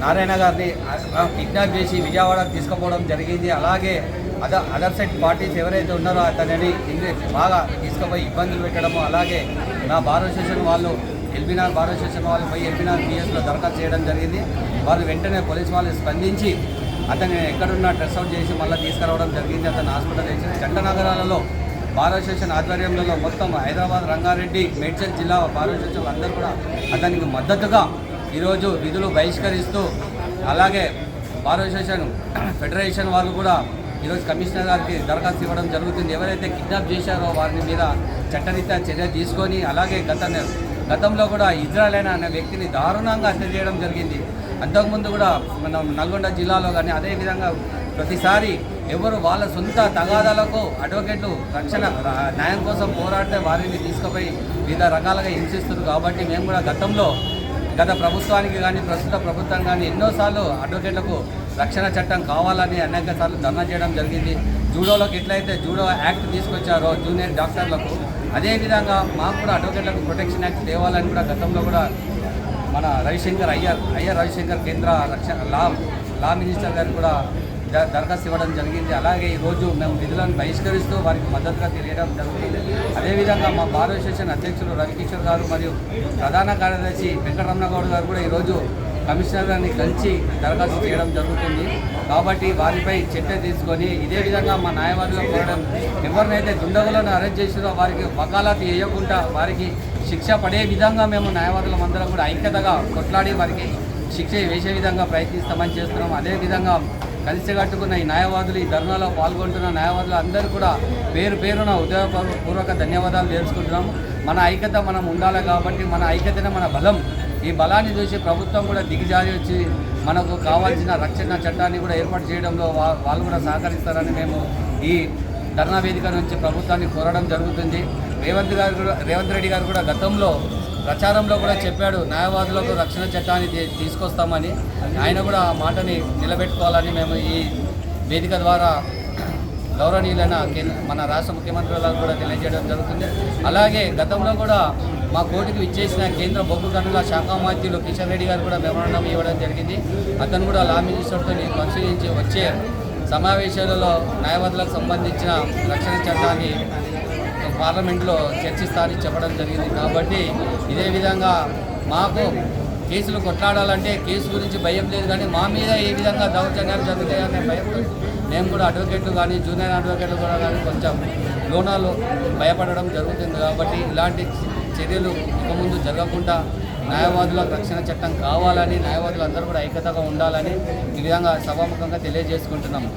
నారాయణ గారిని కిడ్నాప్ చేసి విజయవాడకు తీసుకుపోవడం జరిగింది. అలాగే అదర్ సైడ్ పార్టీస్ ఎవరైతే ఉన్నారో అతనిని బాగా తీసుకుపోయి ఇబ్బందులు పెట్టడము, అలాగే నా బార్ అసోసియేషన్ వాళ్ళు ఎల్బీనార్ బార్ అసోసియేషన్ వాళ్ళు పోయి ఎల్బీనార్ పిఎస్లో దరఖాస్తు చేయడం జరిగింది. వాళ్ళు వెంటనే పోలీసు వాళ్ళు స్పందించి అతన్ని ఎక్కడున్నా ట్రెస్ అవుట్ చేసి మళ్ళీ తీసుకురావడం జరిగింది. అతను హాస్పిటల్ వేసి జంట నగరాలలో బార్ అసోసియేషన్ ఆధ్వర్యంలో మొత్తం హైదరాబాద్, రంగారెడ్డి, మేడ్చల్ జిల్లా బార్ అసోసియేషన్ అందరూ కూడా అతనికి మద్దతుగా ఈరోజు విధులు బహిష్కరిస్తూ, అలాగే బార్ అసోసియేషన్ ఫెడరేషన్ వాళ్ళు కూడా ఈరోజు కమిషనర్ గారికి దరఖాస్తు ఇవ్వడం జరుగుతుంది. ఎవరైతే కిడ్నాప్ చేశారో వారి మీద చట్టరీత్యా చర్య తీసుకొని, అలాగే గతంలో కూడా ఇజ్రాయల్ అనే వ్యక్తిని దారుణంగా హత్య చేయడం జరిగింది. అంతకుముందు కూడా మనం నల్గొండ జిల్లాలో కానీ అదేవిధంగా ప్రతిసారి ఎవరు వాళ్ళ సొంత తగాదాలకు అడ్వకేట్లు రక్షణ న్యాయం కోసం పోరాడితే వారిని తీసుకుపోయి వివిధ రకాలుగా హింసిస్తున్నారు. కాబట్టి మేము కూడా గత ప్రభుత్వానికి కానీ ప్రస్తుత ప్రభుత్వానికి కానీ ఎన్నోసార్లు అడ్వకేట్లకు రక్షణ చట్టం కావాలని అనేక సార్లు ధర్నా చేయడం జరిగింది. జూడోలోకి ఎట్లయితే జూడో యాక్ట్ తీసుకొచ్చారో జూనియర్ డాక్టర్లకు, అదేవిధంగా మాకు కూడా అడ్వకేట్లకు ప్రొటెక్షన్ యాక్ట్ తేవాలని కూడా గతంలో కూడా మన అయ్యర్ రవిశంకర్ కేంద్ర లా మినిస్టర్ గారికి కూడా దరఖాస్తు ఇవ్వడం జరిగింది. అలాగే ఈరోజు మేము విధులను బహిష్కరిస్తూ వారికి మద్దతుగా తెలియడం జరుగుతుంది. అదేవిధంగా మా బార్ అసోసియేషన్ అధ్యక్షులు రవికిషోర్ గారు మరియు ప్రధాన కార్యదర్శి వెంకటరమణ గౌడ్ గారు కూడా ఈరోజు కమిషనర్ గారిని కలిసి దరఖాస్తు చేయడం జరుగుతుంది. కాబట్టి వారిపై చర్య తీసుకొని ఇదే విధంగా మా న్యాయవాదులు కోరడం, ఎవరినైతే దుండగులను అరెస్ట్ చేసిరో వారికి వకాలత్ వేయకుండా వారికి శిక్ష పడే విధంగా మేము న్యాయవాదులం అందరం కూడా ఐక్యతగా కొట్లాడి వారికి శిక్ష వేసే విధంగా ప్రయత్నిస్తామని చేస్తున్నాం. అదేవిధంగా కలిసికట్టుకున్న ఈ న్యాయవాదులు, ఈ ధర్నాలో పాల్గొంటున్న న్యాయవాదులు అందరూ కూడా పేరున ఉదయపూర్వక ధన్యవాదాలు తెలుసుకుంటున్నాము. మన ఐక్యత మనం ఉండాలి కాబట్టి మన ఐక్యతనే మన బలం. ఈ బలాన్ని చూసి ప్రభుత్వం కూడా దిగజారి వచ్చి మనకు కావాల్సిన రక్షణ చట్టాన్ని కూడా ఏర్పాటు చేయడంలో వాళ్ళు కూడా సహకరిస్తారని మేము ఈ ధర్నా వేదిక నుంచి ప్రభుత్వాన్ని కోరడం జరుగుతుంది. రేవంత్ రెడ్డి గారు కూడా గతంలో ప్రచారంలో కూడా చెప్పాడు న్యాయవాదులకు రక్షణ చట్టాన్ని తీసుకొస్తామని. ఆయన కూడా ఆ మాటని నిలబెట్టుకోవాలని మేము ఈ వేదిక ద్వారా గౌరవనీయులైన మన రాష్ట్ర ముఖ్యమంత్రి వాళ్ళకు కూడా తెలియజేయడం జరుగుతుంది. అలాగే గతంలో కూడా మా కోర్టుకు ఇచ్చేసిన కేంద్ర బొగ్గు గనుల శాఖ మంత్రులు కిషన్ రెడ్డి గారు కూడా మెమోరాండం ఇవ్వడం జరిగింది. అతను కూడా లా మినిస్టర్తో పరిశీలించి వచ్చే సమావేశాలలో న్యాయవాదులకు సంబంధించిన రక్షణ చట్టాన్ని పార్లమెంట్లో చర్చిస్తారని చెప్పడం జరిగింది. కాబట్టి ఇదే విధంగా మాకు కేసులు కొట్లాడాలంటే కేసు గురించి భయం లేదు, కానీ మా మీద ఏ విధంగా దౌర్జన్యాలు జరుగుతాయనే భయంతో మేము కూడా అడ్వకేట్లు కానీ జూనియర్ అడ్వకేట్లు కూడా కానీ కొంచెం లోనాలు భయపడడం జరుగుతుంది. కాబట్టి ఇలాంటి చర్యలు ఇక ముందు జరగకుండా న్యాయవాదులకు రక్షణ చట్టం కావాలని, న్యాయవాదులు అందరూ కూడా ఐక్యతగా ఉండాలని ఈ విధంగా సభాముఖంగా తెలియజేసుకుంటున్నాము.